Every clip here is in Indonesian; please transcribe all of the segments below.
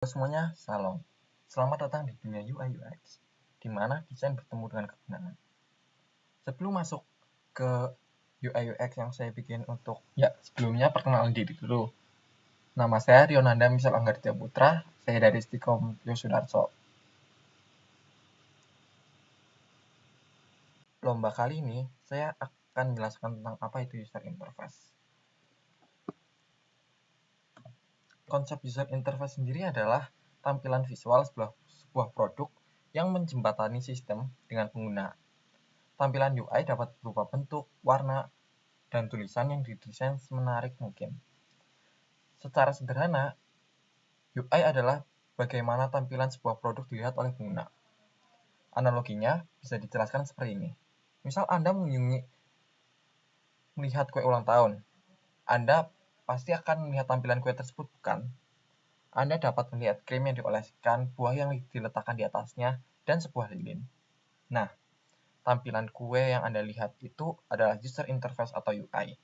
Halo semuanya, salam. Selamat datang di dunia UI UX, di mana desain bertemu dengan kegunaan. Sebelum masuk ke UI UX yang saya bikin sebelumnya perkenalan diri dulu. Nama saya Rionanda Misal Anggartia Putra, saya dari Stikom Yosudarso. Lomba kali ini, saya akan menjelaskan tentang apa itu user interface. Konsep user interface sendiri adalah tampilan visual sebuah produk yang menjembatani sistem dengan pengguna. Tampilan UI dapat berupa bentuk, warna, dan tulisan yang didesain semenarik mungkin. Secara sederhana, UI adalah bagaimana tampilan sebuah produk dilihat oleh pengguna. Analoginya bisa dijelaskan seperti ini. Misal Anda melihat kue ulang tahun, Anda pasti akan melihat tampilan kue tersebut, bukan? Anda dapat melihat krim yang dioleskan, buah yang diletakkan di atasnya, dan sebuah lilin. Nah, tampilan kue yang Anda lihat itu adalah user interface atau UI.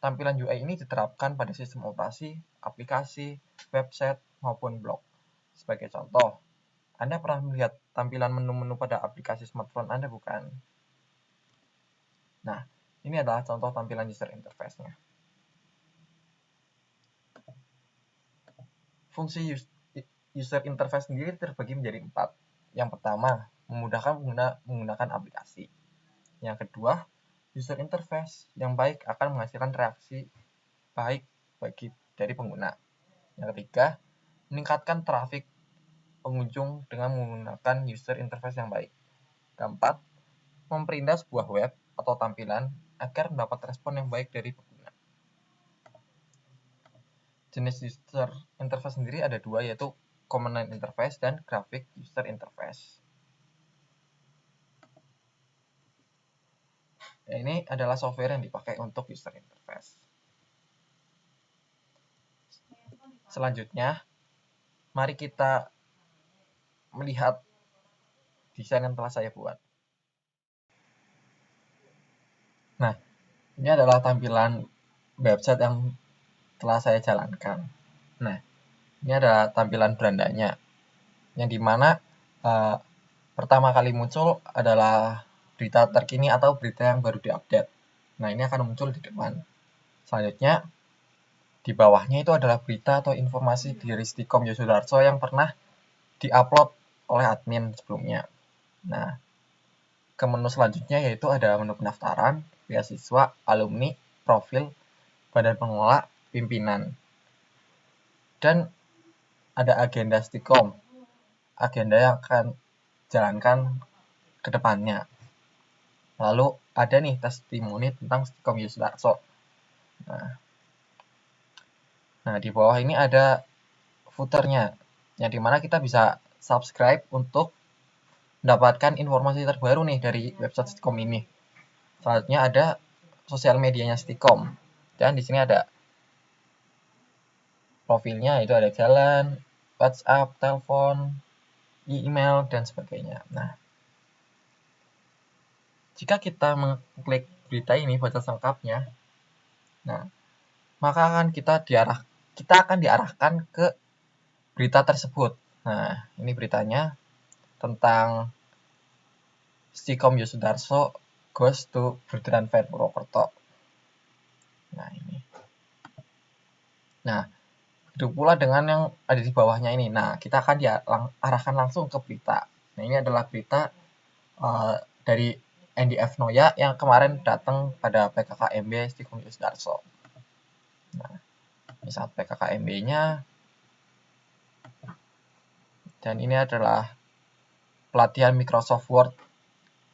Tampilan UI ini diterapkan pada sistem operasi, aplikasi, website, maupun blog. Sebagai contoh, Anda pernah melihat tampilan menu-menu pada aplikasi smartphone Anda, bukan? Nah, ini adalah contoh tampilan user interface-nya. Fungsi user interface sendiri terbagi menjadi 4. Yang pertama, memudahkan pengguna menggunakan aplikasi. Yang kedua, user interface yang baik akan menghasilkan reaksi baik dari pengguna. Yang ketiga, meningkatkan trafik pengunjung dengan menggunakan user interface yang baik. Keempat, memperindah sebuah web atau tampilan agar mendapat respon yang baik dari pengguna. Jenis user interface sendiri ada 2, yaitu Command Line Interface dan Graphic User Interface. Nah, ini adalah software yang dipakai untuk user interface. Selanjutnya, mari kita melihat desain yang telah saya buat. Nah, ini adalah tampilan website yang telah saya jalankan. Nah, ini adalah tampilan berandanya, yang dimana pertama kali muncul adalah berita terkini atau berita yang baru diupdate. Nah, ini akan muncul di depan. Selanjutnya, di bawahnya itu adalah berita atau informasi dari Stikom Yosudarso yang pernah diupload oleh admin sebelumnya. Nah, ke menu selanjutnya yaitu ada menu pendaftaran, beasiswa, alumni, profil, badan pengelola, pimpinan. Dan ada agenda Stikom, agenda yang akan jalankan ke depannya. Lalu ada nih testimoni tentang Stikom Yosudarso. Nah, di bawah ini ada footernya, yang dimana kita bisa subscribe untuk mendapatkan informasi terbaru nih dari website Stikom ini. Selanjutnya ada sosial medianya Stikom, dan di sini ada profilnya, itu ada jalan, WhatsApp, telepon, email, dan sebagainya. Nah, jika kita mengklik berita ini, baca selengkapnya, nah, maka kita akan diarahkan ke berita tersebut. Nah, ini beritanya tentang Stikom Yosudarso goes to Burdiran Fair Purwokerto. Nah, ini. Nah, begitu pula dengan yang ada di bawahnya ini. Nah, kita akan diarahkan langsung ke berita. Nah, ini adalah berita dari NDF Noya yang kemarin datang pada PKKMB Stikom Yosudarso. Nah, ini saat PKKMB-nya. Dan ini adalah pelatihan Microsoft Word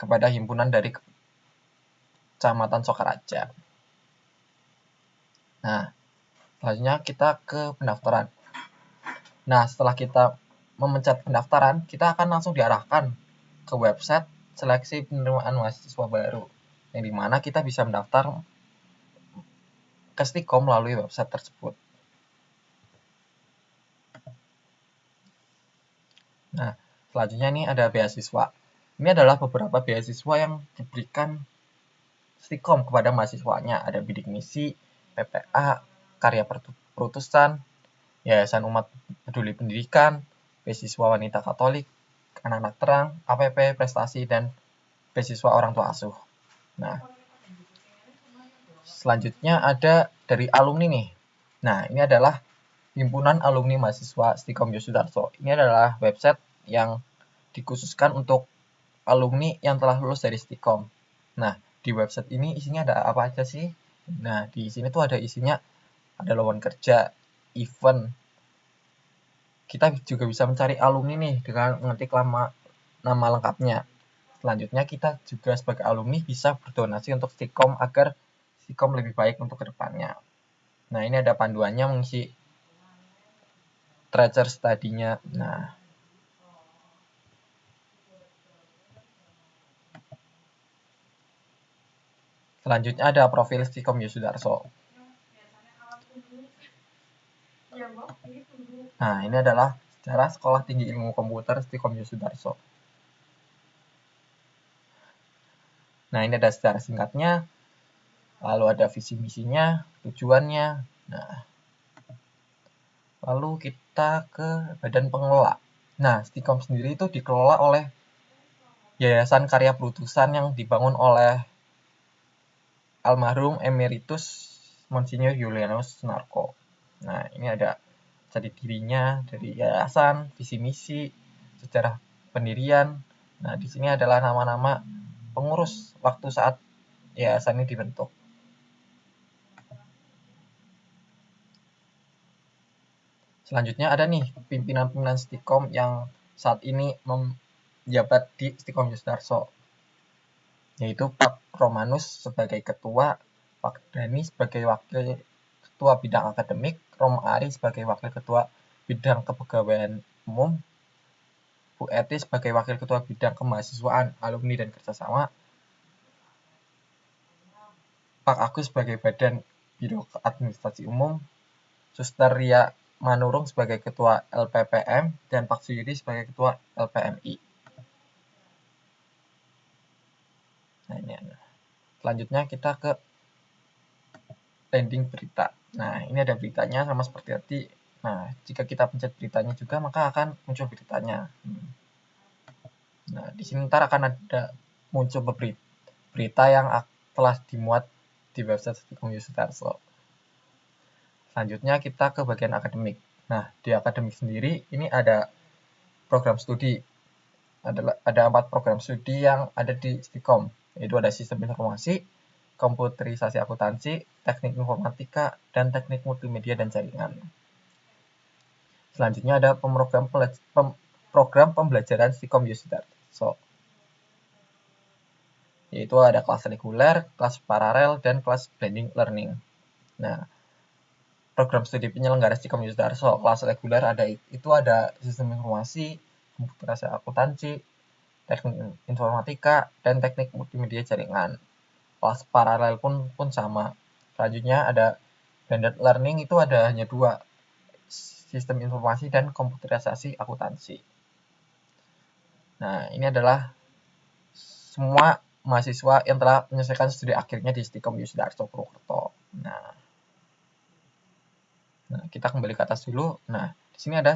kepada himpunan dari Kecamatan Sokaraja. Nah, selanjutnya kita ke pendaftaran. Nah, setelah kita memencet pendaftaran, kita akan langsung diarahkan ke website seleksi penerimaan mahasiswa baru, yang dimana kita bisa mendaftar ke Stikom melalui website tersebut. Nah, selanjutnya ini ada beasiswa. Ini adalah beberapa beasiswa yang diberikan Stikom kepada mahasiswanya. Ada bidik misi, PPA, karya perutusan, Yayasan Umat Peduli Pendidikan, beasiswa wanita Katolik, anak-anak terang, APP, prestasi, dan beasiswa orang tua asuh. Nah, selanjutnya ada dari alumni nih. Nah, ini adalah Himpunan Alumni Mahasiswa Stikom Yosudarso. Ini adalah website yang dikhususkan untuk alumni yang telah lulus dari Stikom. Nah, di website ini isinya ada apa aja sih? Nah, di sini tuh ada isinya, ada lowongan kerja, event. Kita juga bisa mencari alumni nih dengan mengetik nama lengkapnya. Selanjutnya kita juga sebagai alumni bisa berdonasi untuk Stikom agar Stikom lebih baik untuk kedepannya. Nah, ini ada panduannya mengisi Treasure study-nya. Nah, selanjutnya ada profil Stikom Yosudarso. Nah, ini adalah sejarah Sekolah Tinggi Ilmu Komputer Stikom Yosudarso. Nah, ini ada sejarah singkatnya, lalu ada visi misinya, tujuannya. Nah, lalu kita ke badan pengelola. Nah, Stikom sendiri itu dikelola oleh Yayasan Karya Perutusan yang dibangun oleh almarhum Emeritus Monsinyur Julianus Sunarko. Nah, ini ada jati dirinya dari yayasan, visi misi, sejarah pendirian. Nah, di sini adalah nama-nama pengurus waktu saat yayasan ini dibentuk. Selanjutnya ada nih pimpinan-pimpinan Stikom yang saat ini menjabat di Stikom Yosudarso, yaitu Pak Romanus sebagai ketua, Pak Dhani sebagai wakil ketua bidang akademik, Romo Ari sebagai wakil ketua bidang kepegawaian umum, Bu Eti sebagai wakil ketua bidang kemahasiswaan, alumni dan kerjasama, Pak Agus sebagai badan biro administrasi umum, Suster Ria Manurung sebagai ketua LPPM, dan Pak Suyudi sebagai ketua LPMI. Nah, ini selanjutnya kita ke landing berita. Nah, ini ada beritanya sama seperti tadi. Nah, jika kita pencet beritanya juga, maka akan muncul beritanya. Nah, di sini ntar akan ada muncul berita yang telah dimuat di website Stikom Yosudarso. Selanjutnya kita ke bagian akademik. Nah, di akademik sendiri ini ada program studi. Ada 4 program studi yang ada di Stikom, yaitu ada sistem informasi, komputerisasi akuntansi, teknik informatika, dan teknik multimedia dan jaringan. Selanjutnya ada program pembelajaran Stikom Yosudarso, yaitu ada kelas reguler, kelas paralel, dan kelas blended learning. Nah, program studi penyelenggara Stikom Yosudarso, kelas reguler ada sistem informasi, komputerisasi akuntansi, teknik informatika, dan teknik multimedia jaringan. Kelas paralel pun sama. Selanjutnya ada blended learning, itu ada hanya 2, sistem informasi dan komputerisasi akuntansi. Nah, ini adalah semua mahasiswa yang telah menyelesaikan studi akhirnya di Stikom Yosudarso Purwokerto. Nah, kita kembali ke atas dulu. Nah, di sini ada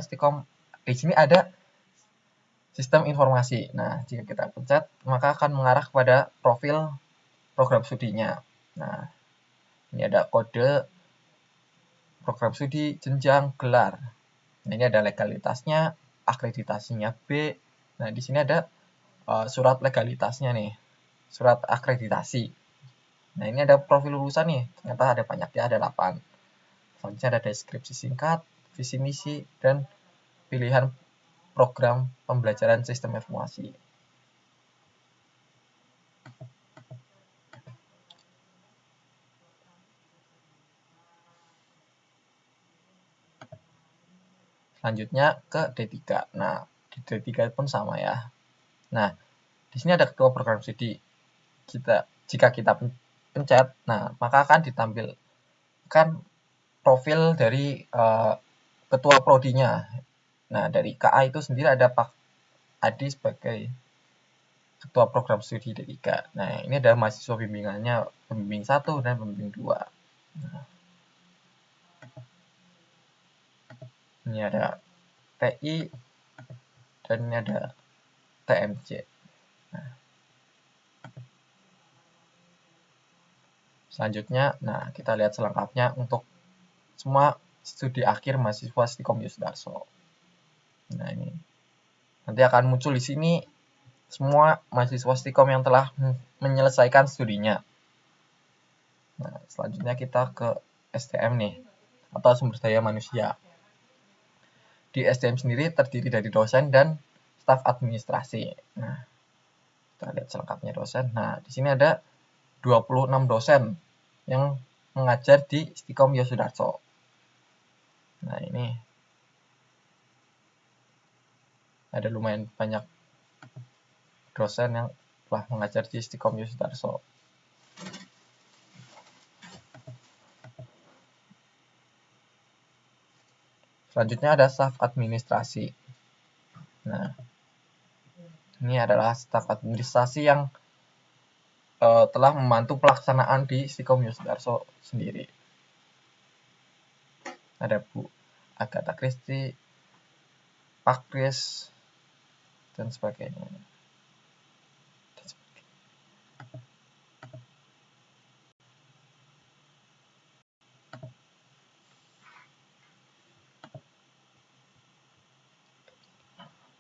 sistem informasi. Nah, jika kita pencet, maka akan mengarah kepada profil program studinya. Nah, ini ada kode program studi, jenjang, gelar. Nah, ini ada legalitasnya, akreditasinya B. Nah, di sini ada surat legalitasnya nih, surat akreditasi. Nah, ini ada profil lulusan nih, ternyata ada banyak ya, ada 8. Selanjutnya ada deskripsi singkat, visi misi, dan pilihan program pembelajaran sistem informasi. Selanjutnya ke D3. Nah, di D3 pun sama ya. Nah, di sini ada ketua program studi. Jika kita pencet, nah maka akan ditampilkan profil dari ketua prodinya. Nah, dari KA itu sendiri ada Pak Adi sebagai ketua program studi D3. Nah, ini ada mahasiswa bimbingannya, pembimbing 1 dan pembimbing 2. Nah, Ini ada TI dan ini ada TMJ. Nah, selanjutnya, kita lihat selengkapnya untuk semua studi akhir mahasiswa Stikom Yosudarso. Nah, ini nanti akan muncul di sini semua mahasiswa Stikom yang telah menyelesaikan studinya. Nah, selanjutnya kita ke SDM nih, atau sumber daya manusia. Di SDM sendiri terdiri dari dosen dan staf administrasi. Nah, kita lihat selengkapnya dosen. Nah, di sini ada 26 dosen yang mengajar di Stikom Yosudarso. Nah, ini ada lumayan banyak dosen yang telah mengajar di Stikom Yosudarso. Selanjutnya ada staf administrasi. Nah, ini adalah staf administrasi yang telah membantu pelaksanaan di Stikom Yosudarso sendiri. Ada Bu Agatha Christie, Pak Kris, dan sebagainya.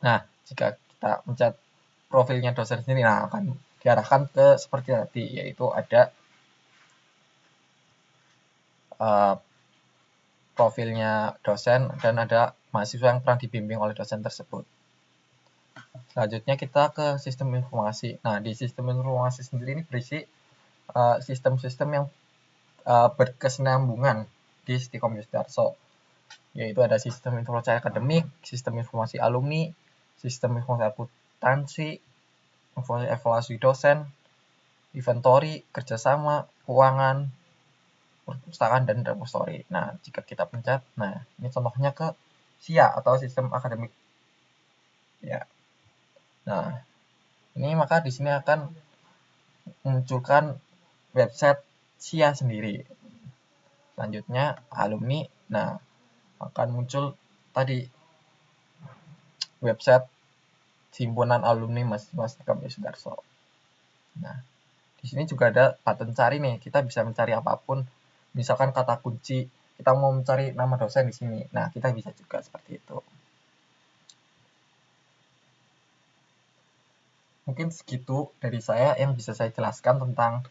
Nah, jika kita mencet profilnya dosen sendiri, akan diarahkan ke seperti tadi, yaitu ada profilnya dosen dan ada mahasiswa yang pernah dibimbing oleh dosen tersebut. Selanjutnya kita ke sistem informasi. Nah, di sistem informasi sendiri ini berisi sistem-sistem yang berkesinambungan di Stikom Yosudarso, yaitu ada sistem informasi akademik, sistem informasi alumni, sistem informasi akuntansi, informasi evaluasi dosen, inventory, kerjasama, keuangan, perpustakaan, dan repository. Nah, jika kita pencet, ini contohnya ke SIA atau sistem akademik. Ya. Nah, ini maka di sini akan memunculkan website SIA sendiri. Selanjutnya alumni. Nah, akan muncul tadi website himpunan alumni mahasiswa Stikom Yosudarso. Nah, di sini juga ada button cari nih. Kita bisa mencari apapun. Misalkan kata kunci, kita mau mencari nama dosen di sini. Nah, kita bisa juga seperti itu. Mungkin segitu dari saya yang bisa saya jelaskan tentang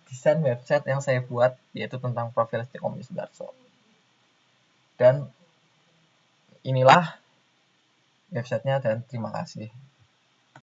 desain website yang saya buat, yaitu tentang profil Stikom Yosudarso. Dan inilah websitenya, dan terima kasih.